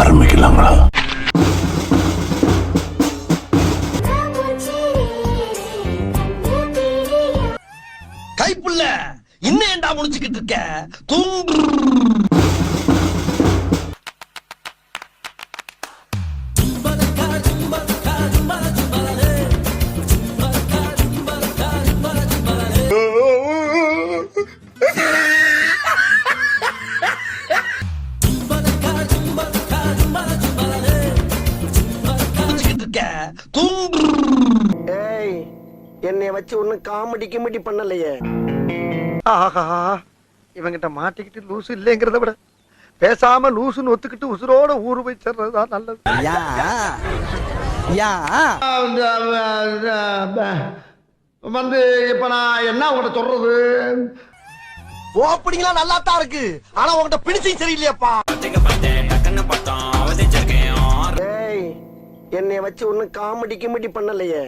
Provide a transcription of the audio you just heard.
ஆரம்பிக்கலாங்களா? கைப்புள்ள இன்னும் ஏண்டா முடிச்சுக்கிட்டு இருக்க? தூங்கு. என்னை வச்சு ஒண்ணு காமெடி கிமெடி பண்ணலையே. ஆஹா, இவங்கிட்ட மாட்டிக்கிட்டு லூசு இல்லைங்கிறத விட பேசாம லூசுன்னு ஒத்துக்கிட்டு உசுரோட ஊரு போய் சேர்றதுதான் நல்லது. வந்து இப்ப நான் என்ன உங்கள்கிட்ட சொல்றது? ஓப்பனிங்லாம் நல்லா தான் இருக்கு, ஆனா உங்கள்கிட்ட பிடிச்சும் சரியில்லையாப்பா. என்னை வச்சு ஒண்ணு காமெடி கிமெடி பண்ணலையே.